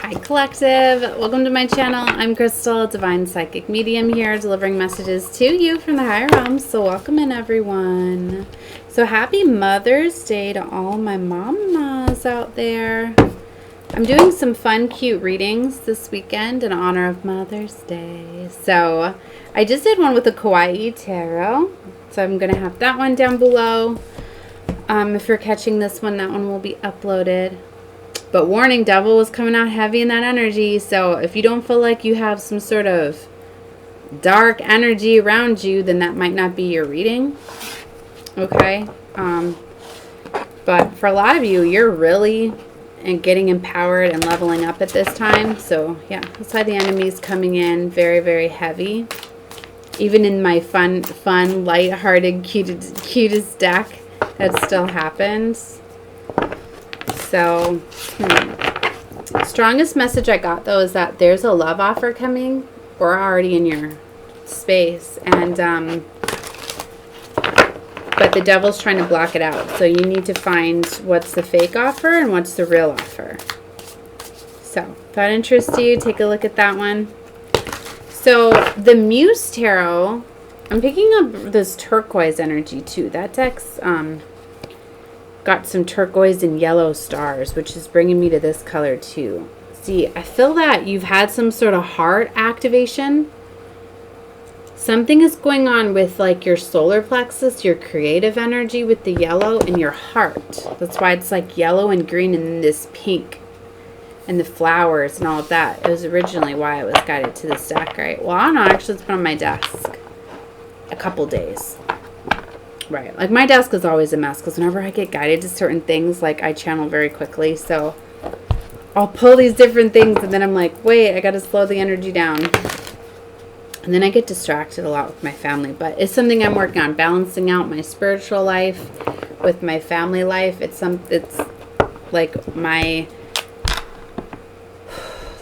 Hi Collective, welcome to my channel. I'm Crystal, Divine Psychic Medium here, delivering messages to you from the higher realms. So welcome in everyone. So happy Mother's Day to all my mamas out there. I'm doing some fun, cute readings this weekend in honor of Mother's Day. So I just did one with the Kawaii Tarot. So I'm going to have that one down below. If you're catching this one, that one will be uploaded. But warning, devil was coming out heavy in that energy. So if you don't feel like you have some sort of dark energy around you, then that might not be your reading. Okay? But for a lot of you, you're really getting empowered and leveling up at this time. So yeah, that's why the enemy's coming in very, very heavy. Even in my fun, light-hearted, cutest deck, that still happens. So, strongest message I got, though, is that there's a love offer coming or already in your space. And, but the devil's trying to block it out. So you need to find what's the fake offer and what's the real offer. So, if that interests you, take a look at that one. So, the Muse Tarot, I'm picking up this turquoise energy, too. That deck's, got some turquoise and yellow stars, which is bringing me to this color too. See, I feel that you've had some sort of heart activation. Something is going on with like your solar plexus, your creative energy with the yellow, and your heart. That's why it's like yellow and green and this pink and the flowers and all of that. It was originally why I was guided to this deck, right? Well, I don't know. Actually, it's been on my desk a couple days. Right, like my desk is always a mess because whenever I get guided to certain things, like I channel very quickly. So I'll pull these different things and then I'm like, wait, I got to slow the energy down. And then I get distracted a lot with my family. But it's something I'm working on, balancing out my spiritual life with my family life. It's like my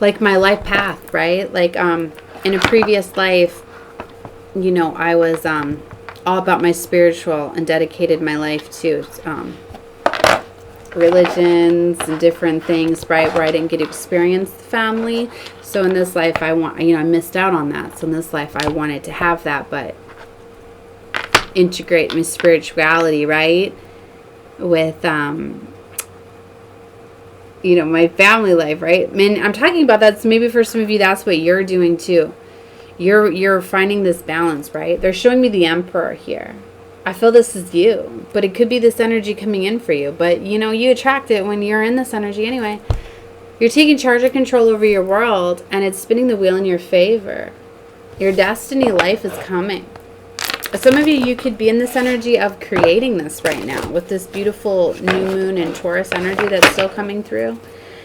life path, right? Like in a previous life, you know, I was all about my spiritual and dedicated my life to religions and different things, right, where I didn't get to experience the family. So in this life, I missed out on that. So in this life, I wanted to have that, but integrate my spirituality, right, with you know, my family life, right? I mean, I'm talking about that. So maybe for some of you, that's what you're doing too. You're finding this balance, right? They're showing me the Emperor here. I feel this is you, but it could be this energy coming in for you. But, you know, you attract it when you're in this energy anyway. You're taking charge of control over your world, and it's spinning the wheel in your favor. Your destiny life is coming. Some of you could be in this energy of creating this right now with this beautiful new moon and Taurus energy that's still coming through.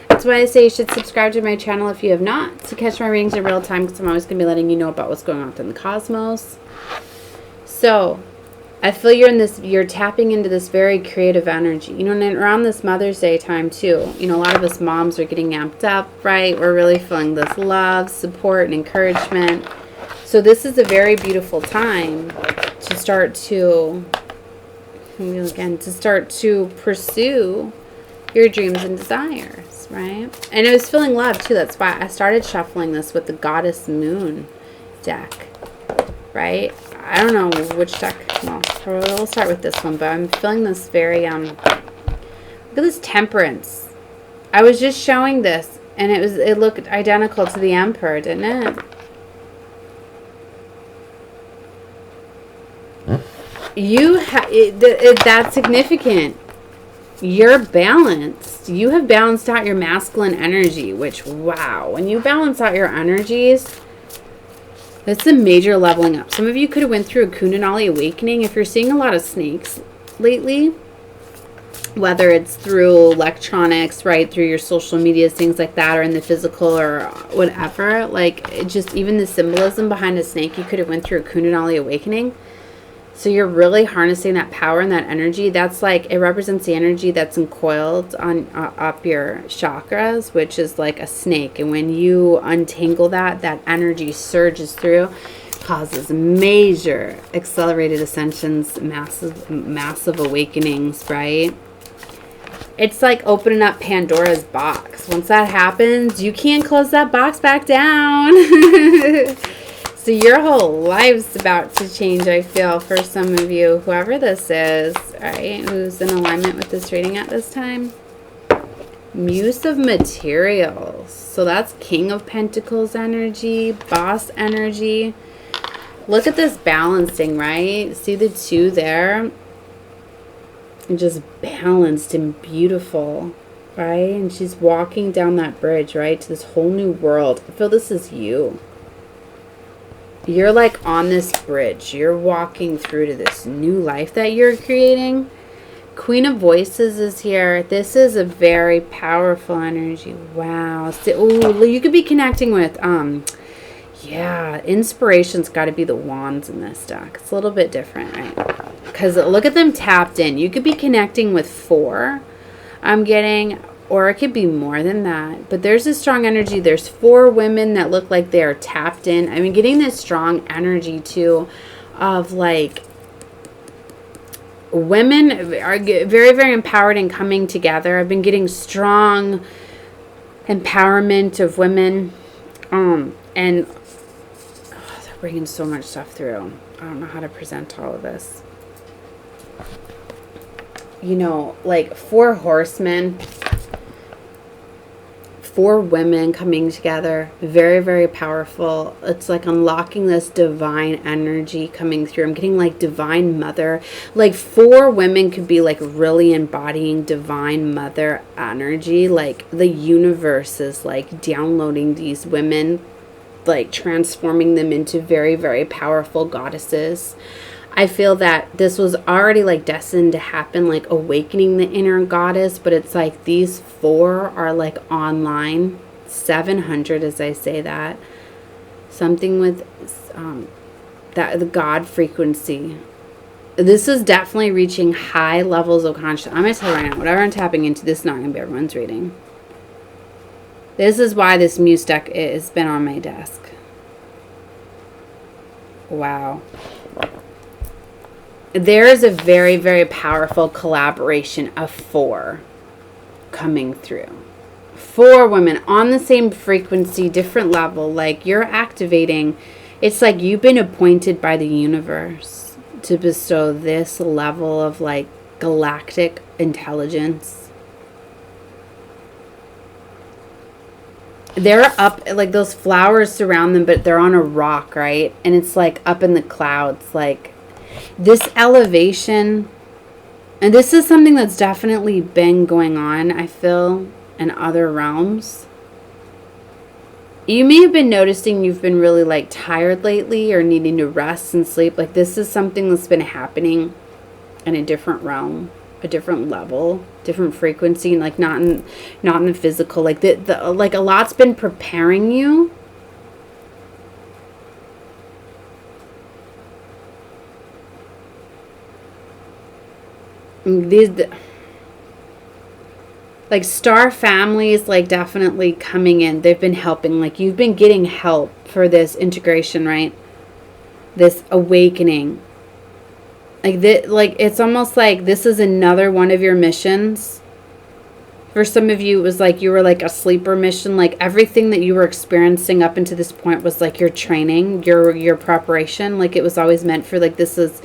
That's why I say you should subscribe to my channel if you have not, to catch my readings in real time, because I'm always going to be letting you know about what's going on in the cosmos. So, I feel you're tapping into this very creative energy. You know, and around this Mother's Day time too, you know, a lot of us moms are getting amped up, right? We're really feeling this love, support, and encouragement. So this is a very beautiful time to start to pursue your dreams and desires, right? And I was feeling love too. That's why I started shuffling this with the Goddess Moon deck, right? I don't know which deck. Well, we'll start with this one, but I'm feeling this very look at this Temperance. I was just showing this, and it looked identical to the Emperor, didn't it? That's significant. You're balanced. You have balanced out your masculine energy, which, wow, when you balance out your energies, that's a major leveling up. Some of you could have went through a Kundalini awakening. If you're seeing a lot of snakes lately, whether it's through electronics, right, through your social media, things like that, or in the physical or whatever, like just even the symbolism behind a snake, you could have went through a Kundalini awakening. So you're really harnessing that power and that energy. That's like, it represents the energy that's encoiled on up your chakras, which is like a snake. And when you untangle that energy surges through, causes major accelerated ascensions, massive awakenings, right? it's like opening up Pandora's box. Once that happens, you can't close that box back down. So your whole life's about to change, I feel, for some of you, whoever this is, right, who's in alignment with this reading at this time. Muse of materials. So that's King of Pentacles energy, boss energy. Look at this balancing, right? See the two there? And just balanced and beautiful, right? And she's walking down that bridge, right, to this whole new world. I feel this is you. You're like on this bridge. You're walking through to this new life that you're creating. Queen of Voices is here. This is a very powerful energy. Wow. So, ooh, you could be connecting with, yeah, inspiration's got to be the wands in this deck. It's a little bit different, right? Because look at them tapped in. You could be connecting with 4. I'm getting, or it could be more than that. But there's a strong energy. There's 4 women that look like they're tapped in. I mean, getting this strong energy, too, of, like, women are very, very empowered and coming together. I've been getting strong empowerment of women. And they're bringing so much stuff through. I don't know how to present all of this. You know, like 4 horsemen, 4 women coming together, very, very powerful. It's like unlocking this divine energy coming through. I'm getting like divine mother. Like 4 women could be like really embodying divine mother energy. Like the universe is like downloading these women, like transforming them into very, very powerful goddesses. I feel that this was already like destined to happen, like awakening the inner goddess, but it's like these 4 are like online. 700 as I say that. Something with that the God frequency. This is definitely reaching high levels of consciousness. I'm going to tell you right now, whatever I'm tapping into, this is not going to be everyone's reading. This is why this Muse deck has been on my desk. Wow. There's a very, very powerful collaboration of 4 coming through. 4 women on the same frequency, different level. Like you're activating. It's like you've been appointed by the universe to bestow this level of like galactic intelligence. They're up, like those flowers surround them, but they're on a rock, right? And it's like up in the clouds, like this elevation. And this is something that's definitely been going on, I feel, in other realms. You may have been noticing you've been really like tired lately or needing to rest and sleep. Like this is something that's been happening in a different realm, a different level, different frequency, like not in the physical. Like the like a lot's been preparing you. Like star families, like definitely coming in. They've been helping. Like you've been getting help for this integration, right? This awakening. Like this, like it's almost like this is another one of your missions. For some of you, it was like you were like a sleeper mission. Like everything that you were experiencing up until this point was like your training, your preparation. Like it was always meant for like this is.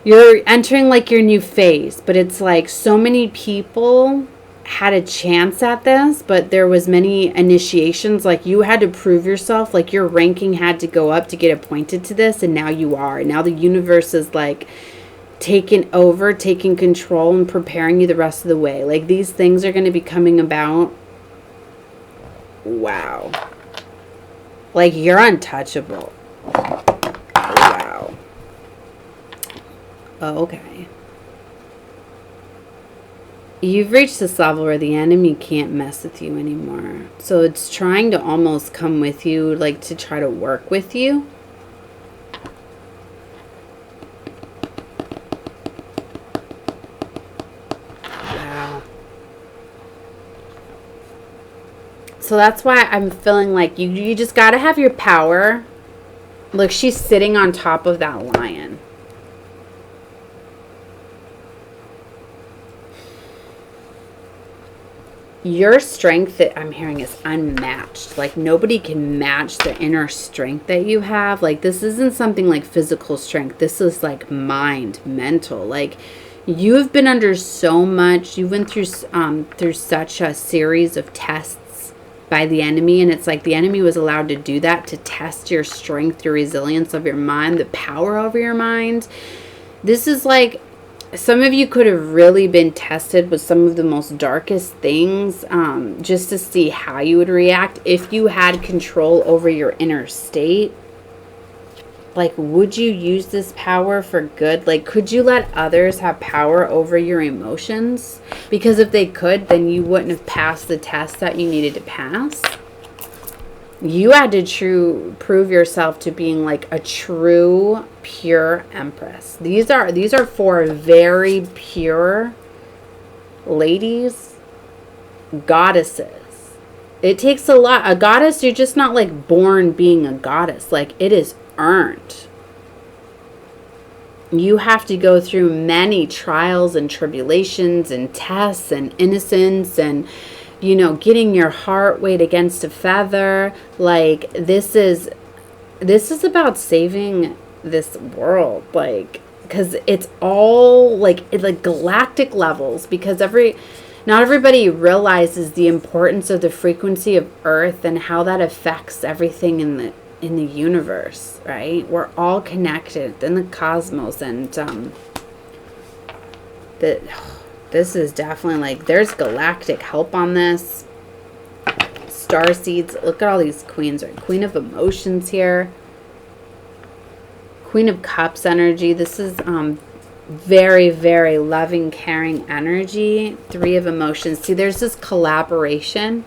You're entering like your new phase, but it's like so many people had a chance at this, but there was many initiations. Like you had to prove yourself, like your ranking had to go up to get appointed to this, and now you are. Now the universe is like taking over, taking control, and preparing you the rest of the way. Like these things are going to be coming about. Wow. Like you're untouchable. Wow. Oh, okay. You've reached this level where the enemy can't mess with you anymore. So it's trying to almost come with you, like to try to work with you. Wow. So that's why I'm feeling like you just got to have your power. Look, she's sitting on top of that lion. your strength that I'm hearing is unmatched. Like nobody can match the inner strength that you have. Like this isn't something like physical strength. This is like mind, mental. Like you've been under so much. You went through such a series of tests by the enemy, and it's like the enemy was allowed to do that to test your strength, your resilience of your mind, the power over your mind. This is like some of you could have really been tested with some of the most darkest things, just to see how you would react if you had control over your inner state. Like, would you use this power for good? Like, could you let others have power over your emotions? Because if they could, then you wouldn't have passed the test that you needed to pass. You had to prove yourself to being like a true, pure empress. These are four very pure ladies, goddesses. It takes a lot. A goddess, you're just not like born being a goddess. Like it is earned. You have to go through many trials and tribulations and tests and innocence and getting your heart weighed against a feather. Like this is about saving this world, like, because it's all like galactic levels, because not everybody realizes the importance of the frequency of Earth and how that affects everything in the universe, right? We're all connected in the cosmos, and this is definitely like there's galactic help on this. Star seeds. Look at all these queens. Right? Queen of emotions here. Queen of Cups energy. This is very, very loving, caring energy. Three of emotions. See, there's this collaboration,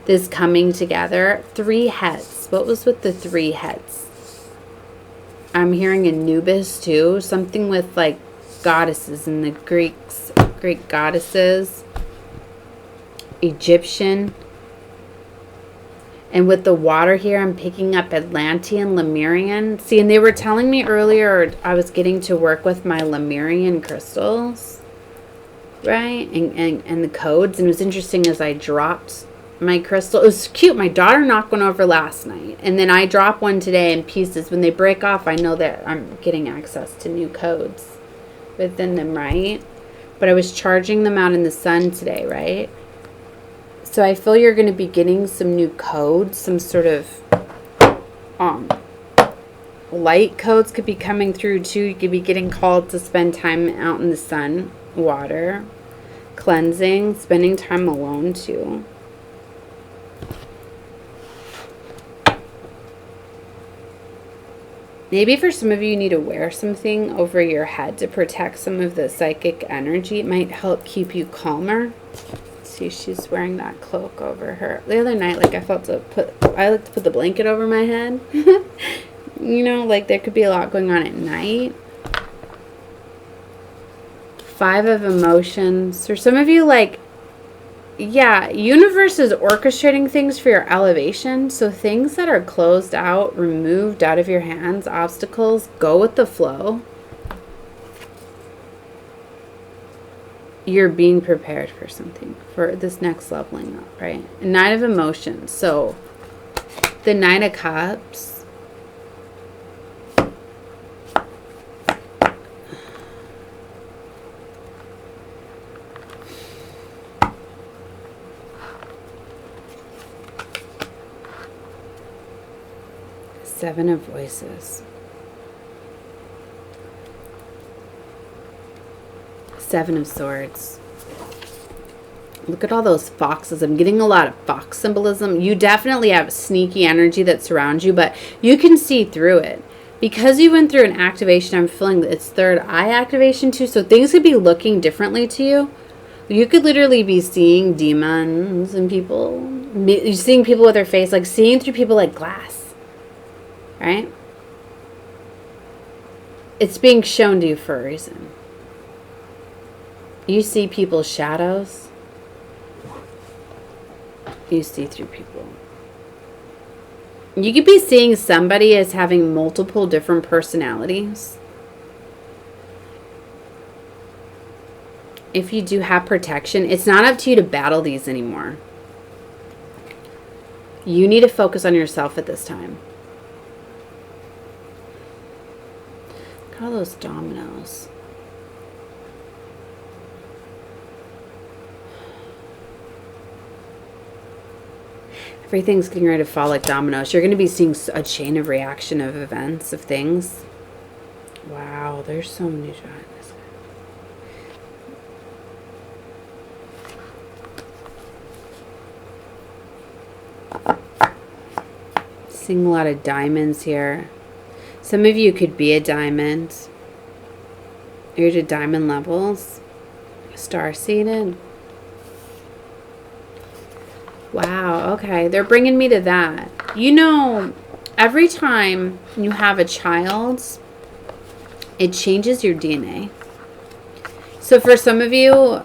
this coming together. Three heads. What was with the three heads? I'm hearing Anubis too. Something with like goddesses in the Greek goddesses, Egyptian, and with the water here I'm picking up Atlantean, Lemurian. See, and they were telling me earlier I was getting to work with my Lemurian crystals, right, and the codes, and it was interesting as I dropped my crystal. It was cute. My daughter knocked one over last night, and then I dropped one today in pieces. When they break off, I know that I'm getting access to new codes within them, right? But I was charging them out in the sun today, right? So I feel you're going to be getting some new codes, some sort of light codes could be coming through too. You could be getting called to spend time out in the sun, water, cleansing, spending time alone too. Maybe for some of you, you need to wear something over your head to protect some of the psychic energy. It might help keep you calmer. See, she's wearing that cloak over her. The other night, like I like to put the blanket over my head. Like there could be a lot going on at night. Five of emotions. For some of you, like, yeah, universe is orchestrating things for your elevation. So things that are closed out, removed out of your hands, obstacles, go with the flow. You're being prepared for something, for this next leveling up, right? Nine of emotions. So the Nine of Cups. Seven of Voices. Seven of Swords. Look at all those foxes. I'm getting a lot of fox symbolism. You definitely have sneaky energy that surrounds you, but you can see through it. Because you went through an activation, I'm feeling that it's third eye activation too, so things could be looking differently to you. You could literally be seeing demons and people. You're seeing people with their face, like seeing through people like glass. Right? It's being shown to you for a reason. You see people's shadows. You see through people. You could be seeing somebody as having multiple different personalities. if you do have protection, it's not up to you to battle these anymore. You need to focus on yourself at this time. Look at all those dominoes. Everything's getting ready to fall like dominoes. You're going to be seeing a chain of reaction of events, of things. Wow, there's so many giants. Seeing a lot of diamonds here. Some of you could be a diamond. You're to diamond levels. Star seeded. Wow, okay. They're bringing me to that. You know, every time you have a child, it changes your DNA. So for some of you,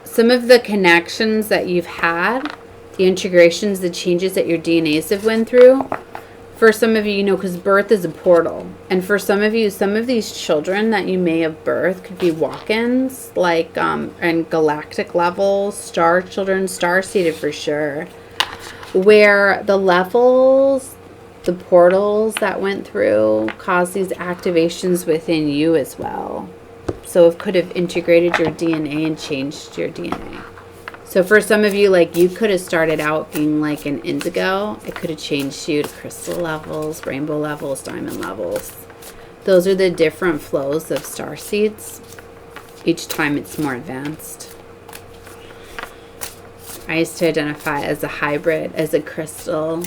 some of the connections that you've had, the integrations, the changes that your DNAs have went through, for some of you, you know, because birth is a portal. And for some of you, some of these children that you may have birthed could be walk-ins, like, and galactic levels, star children, star-seeded for sure, where the levels, the portals that went through caused these activations within you as well. So it could have integrated your DNA and changed your DNA. So for some of you, like, you could have started out being like an indigo. It could have changed you to crystal levels, rainbow levels, diamond levels. Those are the different flows of star seeds. Each time it's more advanced. I used to identify as a hybrid, as a crystal,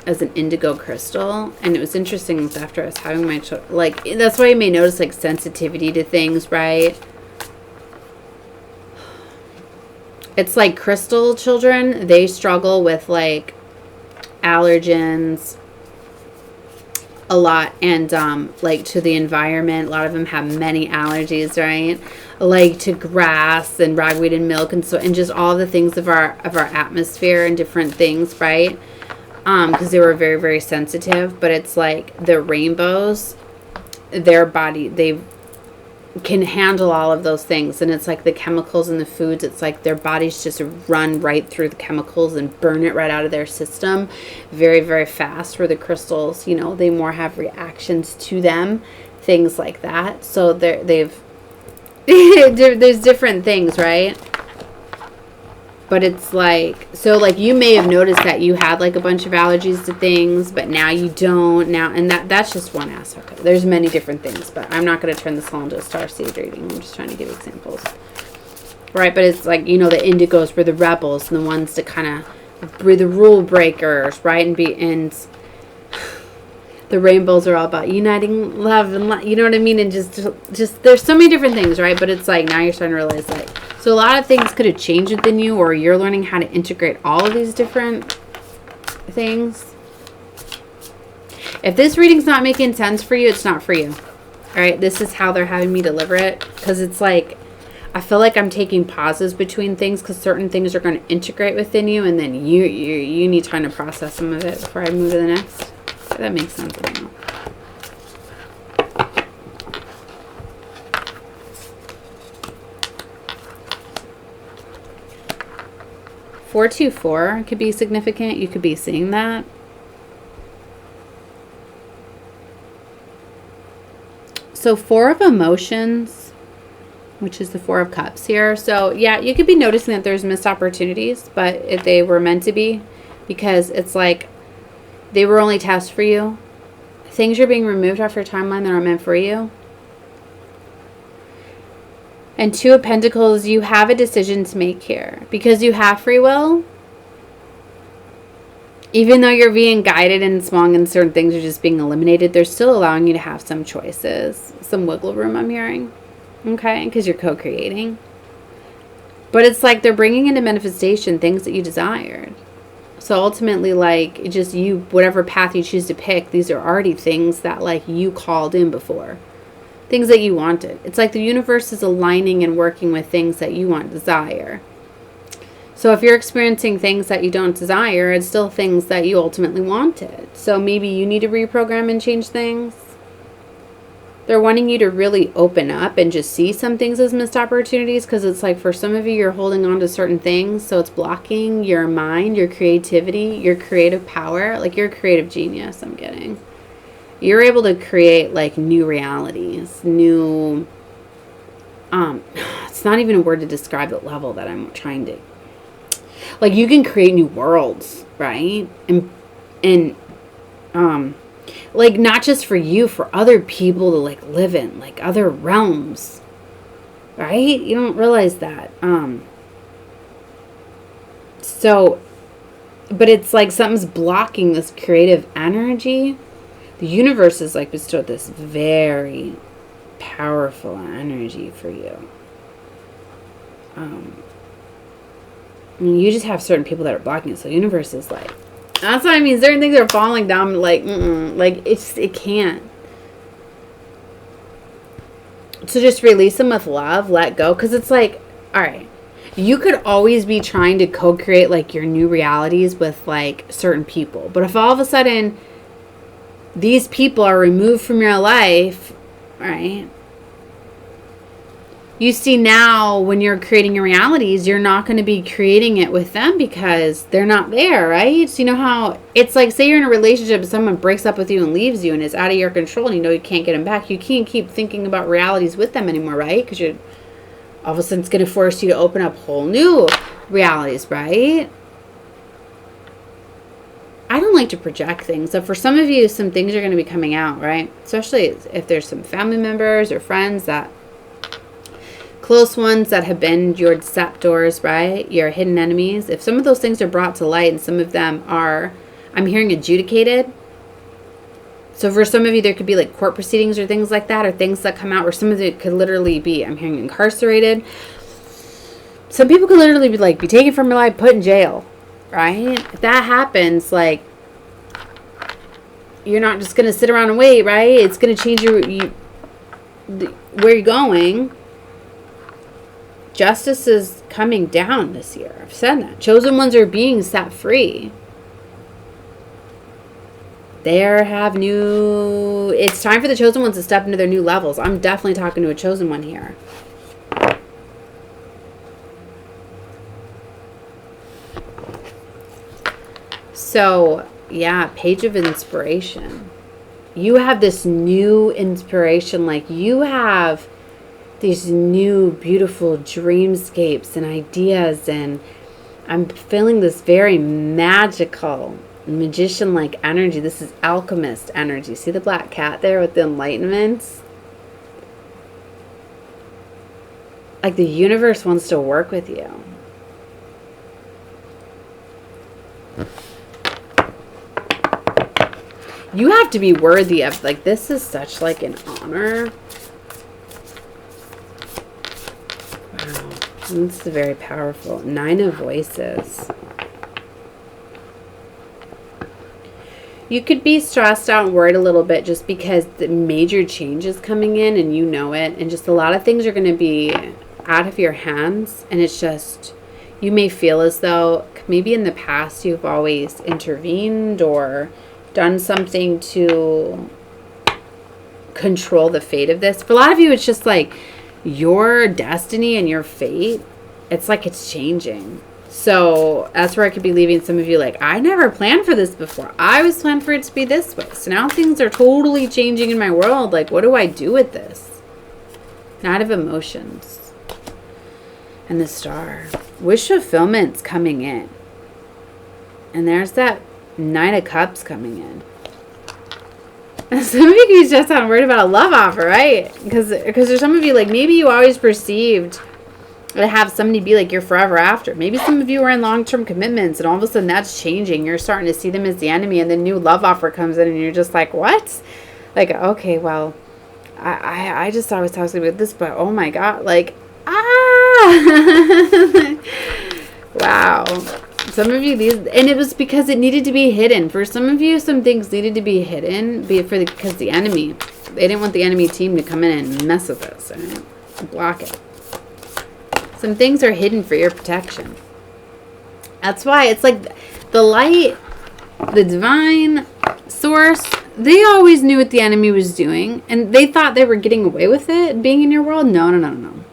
as an indigo crystal. And it was interesting after I was having my children. Like, that's why you may notice, like, sensitivity to things, right? It's like crystal children, they struggle with like allergens a lot, and like to the environment. A lot of them have many allergies, right? Like to grass and ragweed and milk, and so, and just all the things of our atmosphere and different things, right? Because they were very, very sensitive. But it's like the rainbows, their body, they can handle all of those things. And it's like the chemicals in the foods, it's like their bodies just run right through the chemicals and burn it right out of their system very, very fast. Where the crystals, you know, they more have reactions to them, things like that. So they've there's different things, right? But it's like, so like you may have noticed that you had like a bunch of allergies to things, but now you don't now. And that's just one aspect of it. There's many different things, but I'm not going to turn this all into a star seed reading. I'm just trying to give examples. Right, but it's like, you know, the indigos were the rebels and the ones that kind of were the rule breakers, right? And the rainbows are all about uniting love and you know what I mean? And just there's so many different things, right? But it's like now you're starting to realize, like, so a lot of things could have changed within you, or you're learning how to integrate all of these different things. If this reading's not making sense for you, it's not for you. All right, this is how they're having me deliver it, because it's like I feel like I'm taking pauses between things because certain things are going to integrate within you, and then you need time to process some of it before I move to the next. If that makes sense, I don't know. (424) could be significant. You could be seeing that. So 4 of emotions, which is the 4 of cups here. So yeah, you could be noticing that there's missed opportunities, but if they were meant to be, because it's like they were only tests for you. Things are being removed off your timeline that aren't meant for you. And 2 of Pentacles, you have a decision to make here. Because you have free will, even though you're being guided and swung and certain things are just being eliminated, they're still allowing you to have some choices. Some wiggle room, I'm hearing. Okay? Because you're co-creating. But it's like they're bringing into manifestation things that you desired. So ultimately, like, just you, whatever path you choose to pick, these are already things that, like, you called in before. Things that you wanted. It's like the universe is aligning and working with things that you want, desire. So if you're experiencing things that you don't desire, it's still things that you ultimately wanted. So maybe you need to reprogram and change things. They're wanting you to really open up and just see some things as missed opportunities, because it's like for some of you, you're holding on to certain things, so it's blocking your mind, your creativity, your creative power. Like, you're a creative genius, I'm getting. You're able to create like new realities, new, it's not even a word to describe the level that I'm trying to, like, you can create new worlds, right? And like, not just for you, for other people to like live in, like other realms, right? You don't realize that. So, but it's like something's blocking this creative energy. The universe is like bestowed this very powerful energy for you. You just have certain people that are blocking it. So the universe is like, that's what I mean. Certain things are falling down. Like, like it can't. So just release them with love. Let go. Because it's like, all right, you could always be trying to co-create like your new realities with like certain people. But if all of a sudden these people are removed from your life, right? You see, now when you're creating your realities, you're not going to be creating it with them because they're not there, right? So you know how it's like, say you're in a relationship and someone breaks up with you and leaves you and it's out of your control and you know you can't get them back. You can't keep thinking about realities with them anymore, right? Because you're all of a sudden it's going to force you to open up whole new realities, right? I don't like to project things. So for some of you, some things are going to be coming out, right? Especially if there's some family members or friends that, close ones that have been your deceptors, right? Your hidden enemies. If some of those things are brought to light and some of them are, I'm hearing, adjudicated. So for some of you, there could be like court proceedings or things like that, or things that come out where some of it could literally be, I'm hearing, incarcerated. Some people could literally be like, be taken from your life, put in jail, right? If that happens, like, you're not just going to sit around and wait, right? It's going to change where you're going. Justice is coming down this year. I've said that. Chosen ones are being set free. It's time for the chosen ones to step into their new levels. I'm definitely talking to a chosen one here. So, yeah, page of inspiration. You have this new inspiration, like you have these new beautiful dreamscapes and ideas, and I'm feeling this very magical magician-like energy. This is alchemist energy. See the black cat there with the enlightenment? Like the universe wants to work with you. You have to be worthy of, like, this is such like an honor. This is very powerful. 9 of Voices. You could be stressed out and worried a little bit just because the major change is coming in and you know it. And just a lot of things are going to be out of your hands. And it's just, you may feel as though maybe in the past you've always intervened or done something to control the fate of this. For a lot of you, it's just like, your destiny and your fate, it's like it's changing. So that's where I could be leaving some of you like, I never planned for this before. I was planned for it to be this way. So now things are totally changing in my world. Like, what do I do with this? Knight of Emotions. And the Star. Wish fulfillment's coming in. And there's that Knight of Cups coming in. Some of you can just sound worried about a love offer, right? Because there's some of you, like, maybe you always perceived to have somebody be like your forever after. Maybe some of you are in long-term commitments and all of a sudden that's changing. You're starting to see them as the enemy and the new love offer comes in and you're just like, what? Like, okay, well, I just thought I was talking about this, but oh my God, like, wow. Some of you, and it was because it needed to be hidden. For some of you, some things needed to be hidden because the enemy, they didn't want the enemy team to come in and mess with us and block it. Some things are hidden for your protection. That's why it's like the light, the divine source, they always knew what the enemy was doing, and they thought they were getting away with it being in your world. No, no, no, no.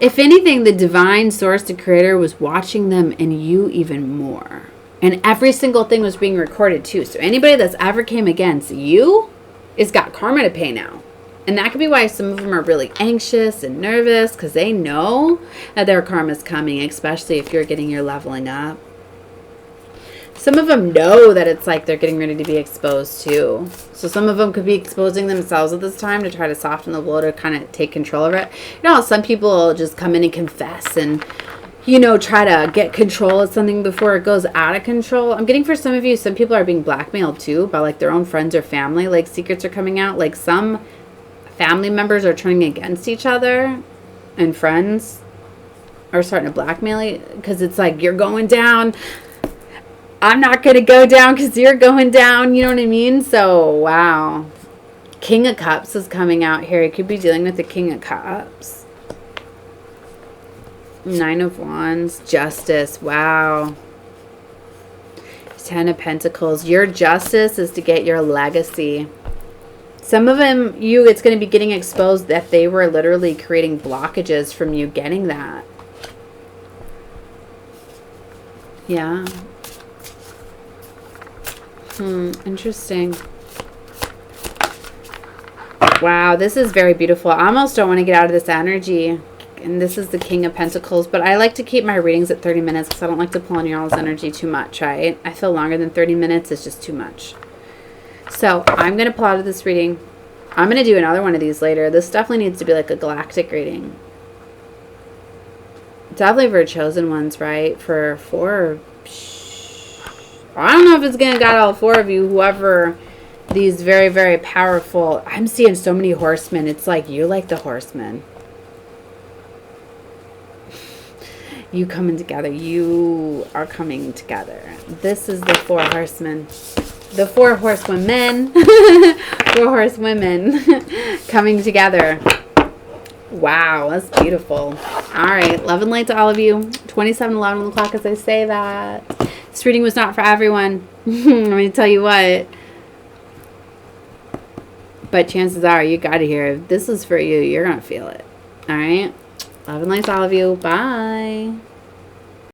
If anything, the divine source, the creator, was watching them and you even more. And every single thing was being recorded too. So anybody that's ever came against you is got karma to pay now. And that could be why some of them are really anxious and nervous, because they know that their karma is coming, especially if you're getting your leveling up. Some of them know that it's like they're getting ready to be exposed too. So some of them could be exposing themselves at this time to try to soften the blow, to kind of take control of it. You know, some people just come in and confess and, you know, try to get control of something before it goes out of control. I'm getting for some of you, some people are being blackmailed too by like their own friends or family. Like secrets are coming out. Like some family members are turning against each other, and friends are starting to blackmail you because it's like, you're going down. I'm not going to go down because you're going down. You know what I mean? So, wow. King of Cups is coming out here. You could be dealing with the King of Cups. Nine of Wands. Justice. Wow. 10 of Pentacles. Your justice is to get your legacy. Some of them, it's going to be getting exposed that they were literally creating blockages from you getting that. Yeah. Interesting. Wow, this is very beautiful. I almost don't want to get out of this energy. And this is the King of Pentacles. But I like to keep my readings at 30 minutes because I don't like to pull on y'all's energy too much, right? I feel longer than 30 minutes is just too much. So I'm going to pull out of this reading. I'm going to do another one of these later. This definitely needs to be like a galactic reading. Definitely for chosen ones, right? For 4. I don't know if it's going to got all 4 of you, whoever these very, very powerful. I'm seeing so many horsemen. It's like you're like the horsemen. You coming together. You are coming together. This is the 4 horsemen. The 4 horsewomen. 4 horsewomen coming together. Wow, that's beautiful. All right, love and light to all of you. 27:11 on the clock as I say that. This reading was not for everyone. Let me tell you what. But chances are you got to hear it. If this is for you, you're going to feel it. All right. Love and light to all of you. Bye.